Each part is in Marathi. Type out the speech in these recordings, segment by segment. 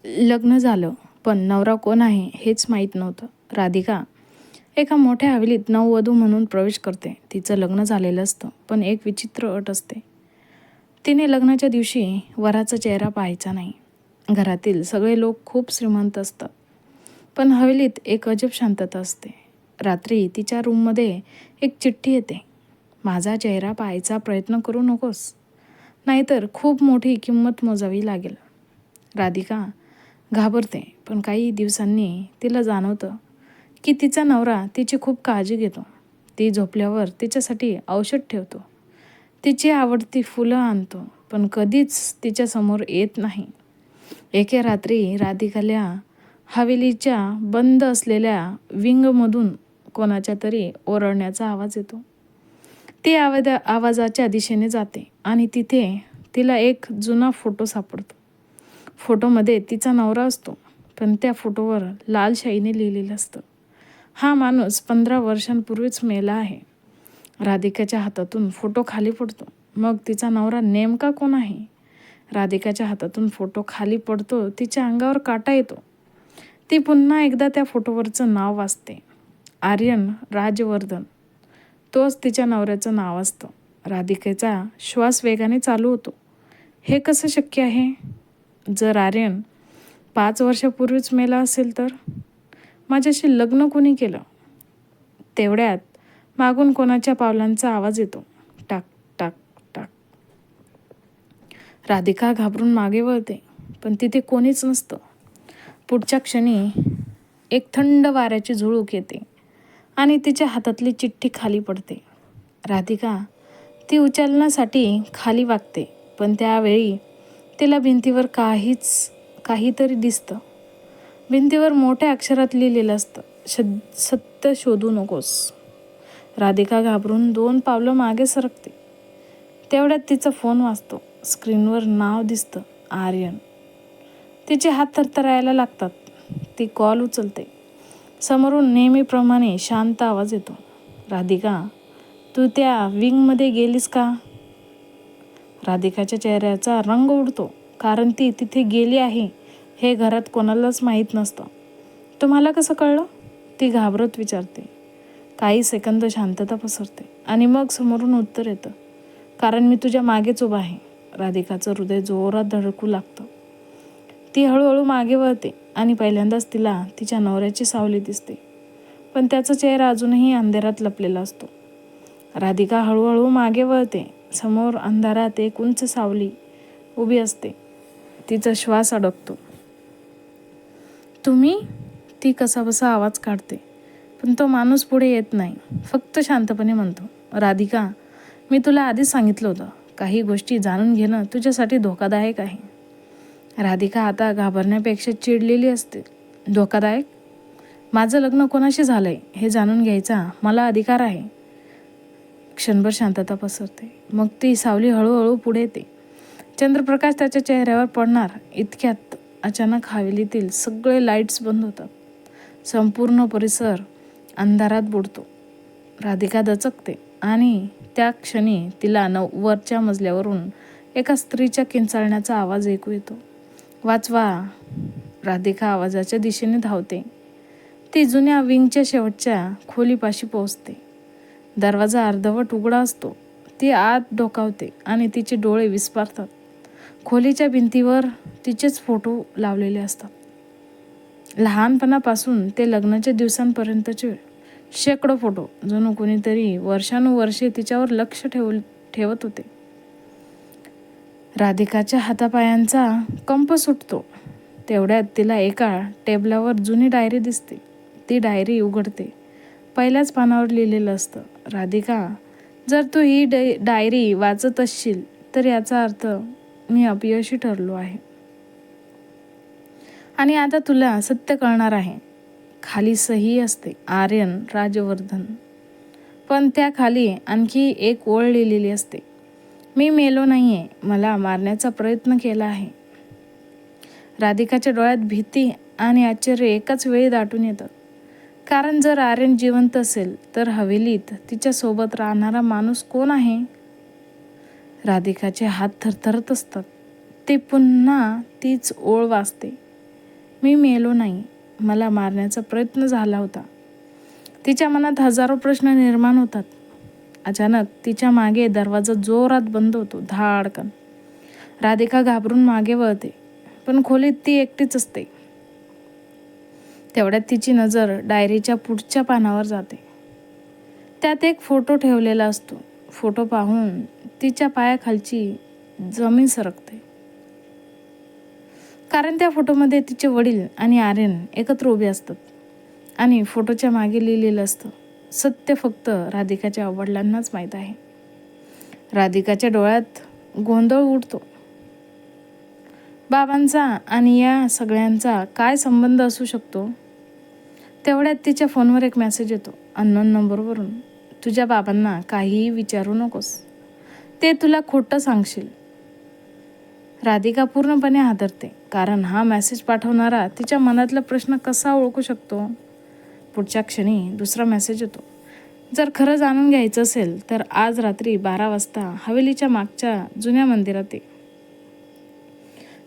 लग्न झालं, पण नवरा कोण आहे हेच माहीत नव्हतं. राधिका एका मोठ्या हवेलीत नववधू म्हणून प्रवेश करते. तिचं लग्न झालेलं असतं, पण एक विचित्र अट असते. तिने लग्नाच्या दिवशी वराचा चेहरा पाहायचा नाही. घरातील सगळे लोक खूप श्रीमंत असतात, पण हवेलीत एक अजब शांतता असते. रात्री तिच्या रूममध्ये एक चिठ्ठी येते. माझा चेहरा पाहायचा प्रयत्न करू नकोस, नाहीतर खूप मोठी किंमत मोजावी लागेल. राधिका घाबरते, पण काही दिवसांनी तिला जाणवतं की तिचा नवरा तिची खूप काळजी घेतो. ती झोपल्यावर तिच्यासाठी औषध ठेवतो, तिची आवडती फुलं आणतो, पण कधीच तिच्यासमोर येत नाही. एके रात्री राधिकाला हवेलीच्या बंद असलेल्या विंगमधून कोणाच्या तरी ओरडण्याचा आवाज येतो. ती आवाजाच्या दिशेने जाते आणि तिथे तिला एक जुना फोटो सापडतो. फोटोमध्ये तिचा नवरा असतो, पण त्या फोटोवर लाल शाईने लिहिलेलं असतं, हा माणूस 15 वर्षांपूर्वीच मेला आहे. राधिकाच्या हातातून फोटो खाली पडतो. मग तिचा नवरा नेमका कोण आहे? राधिकाच्या हातातून फोटो खाली पडतो, तिच्या अंगावर काटा येतो. ती पुन्हा एकदा त्या फोटोवरचं नाव वाचते, आर्यन राजवर्धन. तोच तिच्या नवऱ्याचं नाव असतं. राधिकेचा श्वास वेगाने चालू होतो. हे कसं शक्य आहे? जर आर्यन 5 वर्षापूर्वीच मेला असेल तर? माझ्याशी लग्न कोणी केलं? तेवढ्यात मागून कोणाच्या पावलांचा आवाज येतो, टाक टाक टाक. राधिका घाबरून मागे वळते, पण तिथे कोणीच नसतं. पुढच्या क्षणी एक थंड वाऱ्याची झुळूक येते आणि तिच्या हातातली चिठ्ठी खाली पडते. राधिका ती उचलण्यासाठी खाली वागते, पण त्यावेळी तिला भिंतीवर काहीतरी दिसतं. भिंतीवर मोठ्या अक्षरात लिहिलेलं असतं, सत्य शोधू नकोस. राधिका घाबरून 2 पावलं मागे सरकते. तेवढ्यात तिचा फोन वाजतो. स्क्रीनवर नाव दिसतं, आर्यन. तिचे हात थरथरायला लागतात. ती कॉल उचलते. समोरून नेहमीप्रमाणे शांत आवाज येतो, राधिका, तू त्या विंगमध्ये गेलीस का? राधिकाच्या चेहऱ्याचा रंग उडतो, कारण ती तिथे गेली आहे हे घरात कोणालाच माहीत नसतं. तुम्हाला कसं कळलं? ती घाबरत विचारते. काही सेकंद शांतता पसरते आणि मग समोरून उत्तर येतं, कारण मी तुझ्या मागेच उभा आहे. राधिकाचं हृदय जोरात धडकू लागतं. ती हळूहळू मागे वळते आणि पहिल्यांदाच तिला तिच्या नवऱ्याची सावली दिसते, पण त्याचा चेहरा अजूनही अंधारात लपलेला असतो. राधिका हळूहळू मागे वळते. समोर अंधारात एक उंच सावली उभी असते. तिचा श्वास अडकतो. तुम्ही? ती कसाबसा आवाज काढते, पण तो माणूस पुढे येत नाही. फक्त शांतपणे म्हणतो, राधिका, मी तुला आधीच सांगितलं होतं, काही गोष्टी जाणून घेणं तुझ्यासाठी धोकादायक आहे. राधिका आता घाबरण्यापेक्षा चिडलेली असते. धोकादायक? माझं लग्न कोणाशी झालंय हे जाणून घ्यायचा मला अधिकार आहे. क्षणभर शांतता पसरते. मग ती सावली हळूहळू पुढे येते. चंद्रप्रकाश त्याच्या चेहऱ्यावर पडणार इतक्यात अचानक हवेलीतील सगळे लाईट्स बंद होतात. संपूर्ण परिसर अंधारात बुडतो. राधिका दचकते आणि त्या क्षणी तिला वरच्या मजल्यावरून एका स्त्रीच्या किंचाळण्याचा आवाज ऐकू येतो, वाचवा. राधिका आवाजाच्या दिशेने धावते. ती जुन्या विंगच्या शेवटच्या खोलीपाशी पोहोचते. दरवाजा अर्धवट उघडा असतो. ती आत डोकावते आणि तिचे डोळे विस्फारतात. खोलीच्या भिंतीवर तिचेच फोटो लावलेले असतात. लहानपणापासून ते लग्नाच्या दिवसांपर्यंतचे शेकडो फोटो. जणू कोणीतरी वर्षानुवर्षे तिच्यावर लक्ष ठेवत होते. राधिकाच्या हातापायांचा कंप सुटतो. तेवढ्यात तिला एका टेबलावर जुनी डायरी दिसते. ती डायरी उघडते. पहिल्याच पानावर लिहिलेलं असतं, राधिका, जर तू ही डायरी वाचत असशील तर याचा अर्थ मी अपयशी ठरलो आहे आणि आता तुला सत्य कळणार आहे. खाली सही असते, आर्यन राजवर्धन. पण त्या खाली आणखी एक ओळ लिहिलेली असते, मी मेलो नाहीये, मला मारण्याचा प्रयत्न केला आहे. राधिकाच्या डोळ्यात भीती आणि आश्चर्य एकाच वेळी दाटून येतं. कारण जर आर्यन जिवंत असेल तर हवेलीत तिच्यासोबत राहणारा माणूस कोण आहे? राधिकाचे हात थरथरत असतात. ती पुन्हा तीच ओळ वाचते, मी मेलो नाही. मला मारण्याचा प्रयत्न झाला होता. तिच्या मनात हजारो प्रश्न निर्माण होतात. अचानक तिच्या मागे दरवाजा जोरात बंद होतो, धाडकन. राधिका घाबरून मागे वळते, पण खोलीत ती एकटीच असते. तेवढ्यात तिची नजर डायरीच्या पुढच्या पानावर जाते. त्यात एक फोटो ठेवलेला असतो. फोटो पाहून तिच्या पायाखालची जमीन सरकते. कारण त्या फोटोमध्ये तिचे वडील आणि आर्यन एकत्र उभे असतात आणि फोटोच्या मागे लिहिलेलं असतं, सत्य फक्त राधिकाच्या वडिलांनाच माहीत आहे. राधिकाच्या डोळ्यात गोंधळ उडतो. बाबांचा आणि या सगळ्यांचा काय संबंध असू शकतो? तेवढ्यात तिच्या फोनवर एक मेसेज येतो, अननोन नंबरवरून. तुझ्या बाबांना काहीही विचारू नकोस, ते तुला खोटं सांगशील. राधिका पूर्णपणे हादरते, कारण हा मेसेज पाठवणारा तिच्या मनातला प्रश्न कसा ओळखू शकतो? पुढच्या क्षणी दुसरा मेसेज येतो, जर खरं जाणून घ्यायचं असेल तर आज रात्री 12 वाजता हवेलीच्या मागच्या जुन्या मंदिरात ये.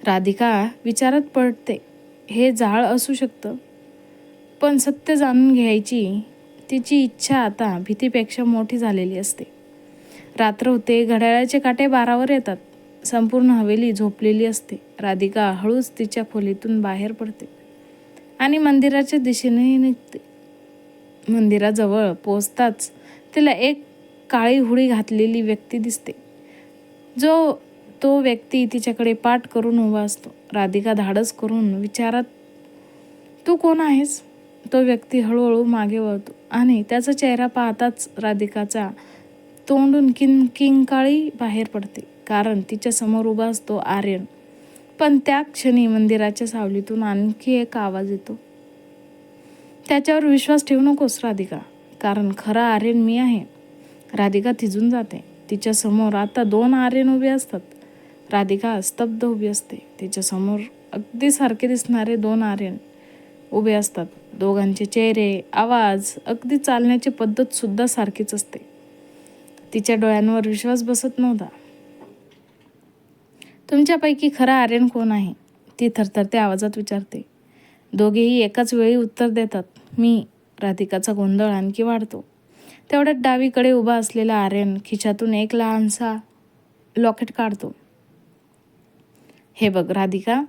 राधिका विचारात पडते. हे जाळ असू शकतं, पण सत्य जाणून घ्यायची तिची इच्छा आता भीतीपेक्षा मोठी झालेली असते. रात्र होते, घड्याळाचे काटे 12वर येतात. संपूर्ण हवेली झोपलेली असते. राधिका हळूच तिच्या खोलीतून बाहेर पडते आणि मंदिराच्या दिशेने निघते. मंदिराजवळ पोहोचताच तिला एक काळी हुडी घातलेली व्यक्ती दिसते. तो व्यक्ती तिच्याकडे पाठ करून उभा असतो. राधिका धाडस करून विचारत, तू कोण आहेस? तो व्यक्ती हळूहळू मागे वळतो आणि त्याचा चेहरा पाहताच राधिकाचा तोंडून किंकाळी बाहेर पडते, कारण तिच्या समोर उभा असतो आर्यन. पण त्या क्षणी मंदिराच्या सावलीतून आणखी एक आवाज येतो, त्याच्यावर विश्वास ठेवू नकोस राधिका, कारण खरा आर्यन मी आहे. राधिका थिजून जाते. तिच्या समोर आता 2 आर्यन उभे असतात. राधिका स्तब्ध उभी असते. तिच्या समोर अगदी सारखे दिसणारे 2 आर्यन उभे असतात. दोघांचे चेहरे, आवाज, अगदी चालण्याची पद्धत सुद्धा सारखीच असते. तिच्या डोळ्यांवर विश्वास बसत नव्हता. तुमच्यापैकी खरा आर्यन कोण आहे? ती थरथरत्या आवाजात विचारते. दोघेही एकाच वेळी उत्तर देतात, मी. राधिकाचा गोंधळ आणखी वाढतो. तेवढ्यात डावीकडे उभा असलेला आर्यन खिशातून एक लहानसा लॉकेट काढतो. हे बघ राधिका.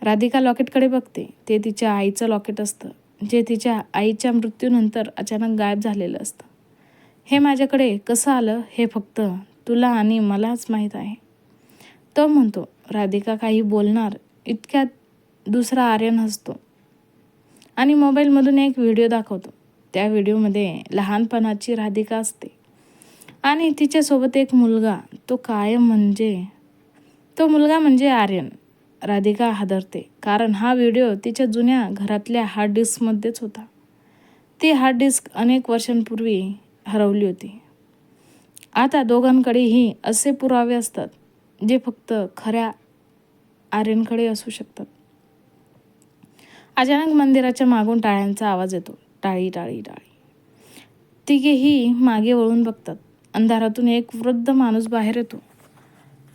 राधिका लॉकेटकडे बघते. ते तिच्या आईचं लॉकेट असतं, जे तिच्या आईच्या मृत्यूनंतर अचानक गायब झालेलं असतं. हे माझ्याकडे कसं आलं हे फक्त तुला आणि मलाच माहीत आहे, तो म्हणतो. राधिका काही बोलणार इतक्यात दुसरा आर्यन हसतो आणि मोबाईलमधून एक व्हिडिओ दाखवतो. त्या व्हिडिओमध्ये लहानपणाची राधिका असते आणि तिच्यासोबत एक मुलगा. तो मुलगा म्हणजे आर्यन. राधिका हादरते, कारण हा व्हिडिओ तिच्या जुन्या घरातल्या हार्ड डिस्कमध्येच होता. ती हार्ड डिस्क अनेक वर्षांपूर्वी हरवली होती. आता दोघांकडेही असे पुरावे असतात, जे फक्त खऱ्या आर्यनकडे असू शकतात. अचानक मंदिराच्या मागून टाळ्यांचा आवाज येतो. टाळी टाळी टाळी. तिघेही मागे वळून बघतात. अंधारातून एक वृद्ध माणूस बाहेर येतो.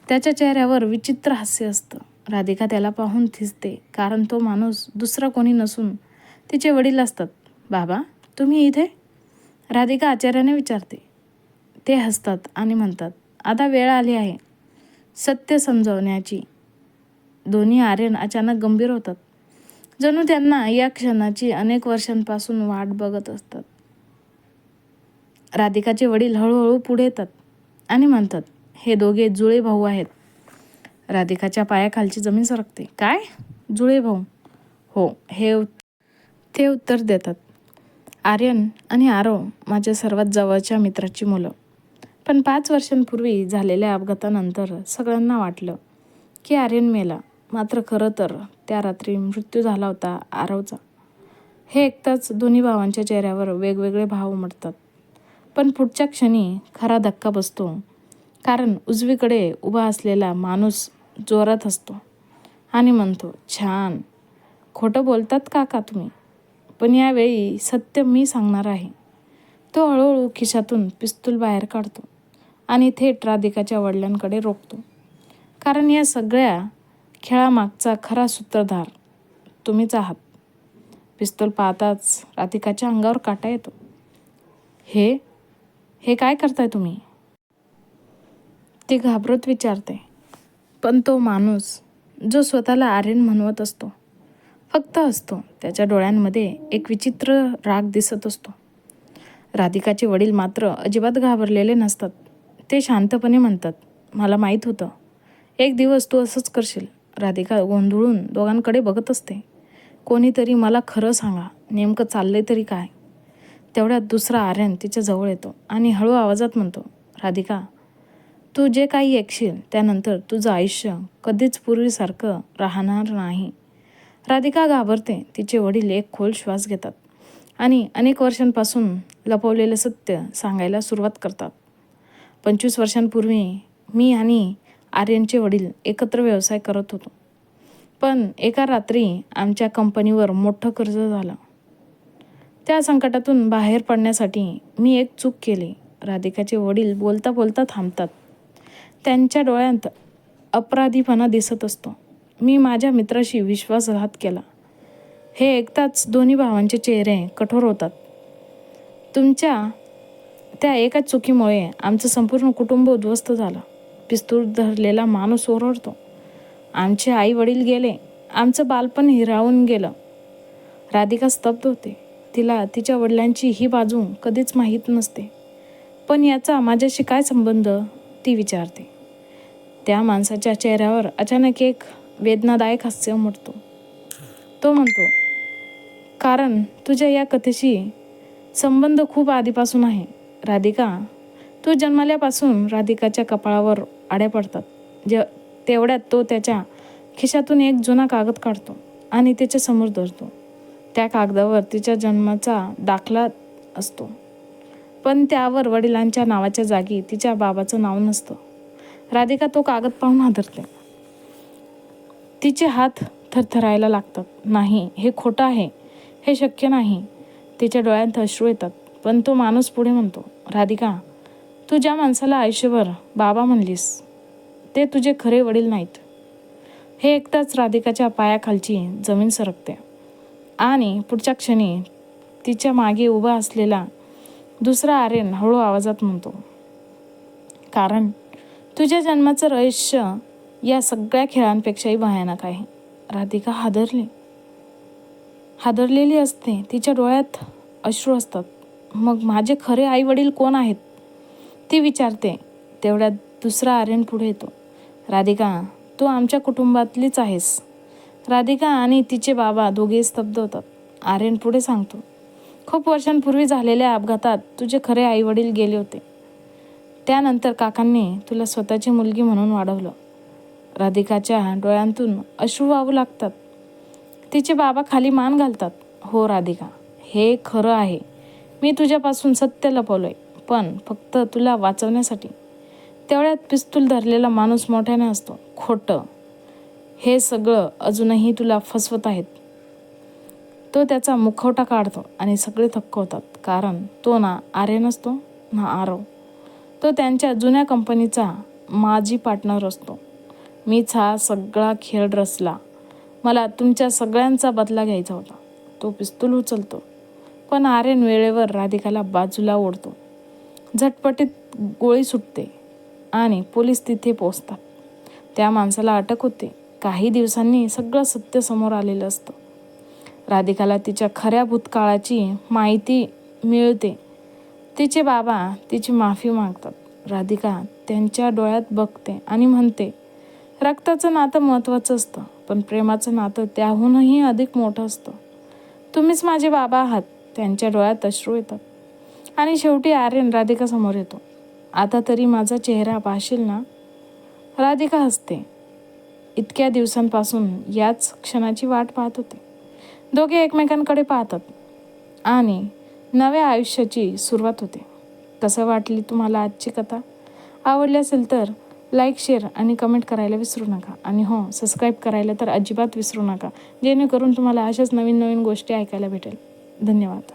त्याच्या चेहऱ्यावर विचित्र हास्य असतं. राधिका त्याला पाहून थिजते, कारण तो माणूस दुसरा कोणी नसून तिचे वडील असतात. बाबा, तुम्ही इथे? राधिका आश्चर्याने विचारते. ते हसतात आणि म्हणतात, आता वेळ आली आहे सत्य समजवण्याची. दोन्ही आर्यन अचानक गंभीर होतात, जणू त्यांना या क्षणाची अनेक वर्षांपासून वाट बघत असतात. राधिकाचे वडील हळूहळू पुढे येतात आणि म्हणतात, हे दोघे जुळे भाऊ आहेत. राधिकाच्या पायाखालची जमीन सरकते. काय? जुळे भाऊ? हो, ते उत्तर देतात. आर्यन आणि आरव माझ्या सर्वात जवळच्या मित्राची मुलं. पण 5 वर्षांपूर्वी झालेल्या अपघातानंतर सगळ्यांना वाटलं की आर्यन मेला. मात्र खरं तर त्या रात्री मृत्यू झाला होता आरवचा. हे ऐकताच दोन्ही भावांच्या चेहऱ्यावर वेगवेगळे भाव उमटतात. पण पुढच्या क्षणी खरा धक्का बसतो, कारण उजवीकडे उभा असलेला माणूस जोरात हसतो आणि म्हणतो, छान. खोटं बोलतात काका तुम्ही, पण यावेळी सत्य मी सांगणार आहे. तो हळूहळू खिशातून पिस्तूल बाहेर काढतो आणि थेट राधिकाच्या वडिलांकडे रोखतो, कारण या सगळ्या खेळामागचा खरा सूत्रधार तुम्हीच आहात. पिस्तूल पाहताच राधिकाच्या अंगावर काटा येतो. हे हे काय करताय तुम्ही? ती घाबरत विचारते. पण तो माणूस जो स्वतःला आर्यन म्हणवत असतो फक्त असतो. त्याच्या डोळ्यांमध्ये एक विचित्र राग दिसत असतो. राधिकाचे वडील मात्र अजिबात घाबरलेले नसतात. ते शांतपणे म्हणतात, मला माहीत होतं एक दिवस तू असंच करशील. राधिका गोंधळून दोघांकडे बघत असते. कोणीतरी मला खरं सांगा, नेमकं चाललंय तरी काय? तेवढ्यात दुसरा आर्यन तिच्या जवळ येतो आणि हळू आवाजात म्हणतो, राधिका, तू जे काही ऐकशील त्यानंतर तुझं आयुष्य कधीच पूर्वीसारखं राहणार नाही. राधिका घाबरते. तिचे वडील एक खोल श्वास घेतात आणि अनेक वर्षांपासून लपवलेलं सत्य सांगायला सुरुवात करतात. 25 वर्षांपूर्वी मी आणि आर्यनचे वडील एकत्र व्यवसाय करत होतो. पण एका रात्री आमच्या कंपनीवर मोठं कर्ज झालं. त्या संकटातून बाहेर पडण्यासाठी मी एक चूक केली. राधिकाचे वडील बोलता बोलता थांबतात. त्यांच्या डोळ्यात अपराधीपणा दिसत असतो. मी माझ्या मित्राशी विश्वासघात केला. हे ऐकताच दोन्ही भावांचे चेहरे कठोर होतात. तुमच्या त्या एका चुकीमुळे आमचं संपूर्ण कुटुंब उद्ध्वस्त झालं. पिस्तूल धरलेला माणूस ओरडतो. आमचे आई वडील गेले. आमचं बालपण हिरावून गेलं. राधिका स्तब्ध होते. तिला तिच्या वडिलांची ही बाजू कधीच माहीत नसते. पण याचा माझ्याशी काय संबंध, ती विचारते. त्या माणसाच्या चेहऱ्यावर अचानक एक वेदनादायक हास्य उमटतो. तो म्हणतो, कारण तुझ्या या कथेशी संबंध खूप आधीपासून आहे. राधिका, तू जन्मल्यापासून. राधिकाच्या कपाळावर आड्या पडतात. तेवढ्यात तो त्याच्या खिशातून एक जुना कागद काढतो आणि त्याच्या समोर धरतो. त्या कागदावर तिच्या जन्माचा दाखला असतो. पण त्यावर वडिलांच्या नावाच्या जागी तिच्या बाबाचं नाव नसतं. राधिका तो कागद पाहून हादरते. तिचे हात थरथरायला लागतात. नाही, हे खोटं आहे. हे शक्य नाही. तिच्या डोळ्यात अश्रू येतात. पण तो माणूस पुढे म्हणतो, राधिका, तू ज्या माणसाला आयुष्यभर बाबा म्हणलीस ते तुझे खरे वडील नाहीत. हे ऐकताच राधिकाच्या पायाखालची जमीन सरकते आणि पुढच्या क्षणी तिच्या मागे उभा असलेला दुसरा आर्यन हळू आवाजात म्हणतो, कारण तुझ्या जन्माचं रहस्य या सगळ्या खेळांपेक्षाही भयानक आहे. राधिका हादरलेली असते. तिच्या डोळ्यात अश्रू असतात. मग माझे खरे आई वडील कोण आहेत, ती विचारते. तेवढ्यात दुसरा आर्यन पुढे येतो. राधिका, तू आमच्या कुटुंबातलीच आहेस. राधिका आणि तिचे बाबा दोघे स्तब्ध होतात. आर्यन पुढे सांगतो, खूप वर्षांपूर्वी झालेल्या अपघातात तुझे खरे आई वडील गेले होते. त्यानंतर काकांनी तुला स्वतःची मुलगी म्हणून वाढवलं. राधिकाच्या डोळ्यांतून अश्रू वाहू लागतात. तिचे बाबा खाली मान घालतात. हो राधिका, हे खरं आहे. मी तुझ्यापासून सत्य लपवलंय, पण फक्त तुला वाचवण्यासाठी. तेवढ्यात पिस्तूल धरलेला माणूस मोठ्याने असतो. खोटं. हे सगळं अजूनही तुला फसवत आहेत. तो त्याचा मुखवटा काढतो आणि सगळे थक्क होतात. कारण तो ना आर्यन असतो ना आरव. तो त्यांच्या जुन्या कंपनीचा माजी पार्टनर असतो. मीच हा सगळा खेळ रचला. मला तुमच्या सगळ्यांचा बदला घ्यायचा होता. तो पिस्तूल उचलतो. पण आर्यन वेळेवर राधिकाला बाजूला ओढतो. झटपटीत गोळी सुटते आणि पोलीस तिथे पोहोचतात. त्या माणसाला अटक होते. काही दिवसांनी सगळं सत्य समोर आलेलं असतं. राधिकाला तिच्या खऱ्या भूतकाळाची माहिती मिळते. तिचे बाबा तिची माफी मागतात. राधिका त्यांच्या डोळ्यात बघते आणि म्हणते, रक्ताचं नातं महत्त्वाचं असतं, पण प्रेमाचं नातं त्याहूनही अधिक मोठं असतं. तुम्हीच माझे बाबा आहात. त्यांच्या डोळ्यात अश्रू येतात आणि शेवटी आर्यन राधिका समोर येतो. आता तरी माझा चेहरा पाहशील ना? राधिका हसते. इतक्या दिवसांपासून याच क्षणाची वाट पाहत होते. दोघे एकमेकांकडे पाहतात आणि नव्या आयुष्याची सुरुवात होते. कसं वाटली तुम्हाला आजची कथा? आवडली असेल तर लाईक, शेअर आणि कमेंट करायला विसरू नका. आणि हो, सबस्क्राईब करायला तर अजिबात विसरू नका, जेणेकरून तुम्हाला अशाच नवीन नवीन गोष्टी ऐकायला भेटेल. धन्यवाद.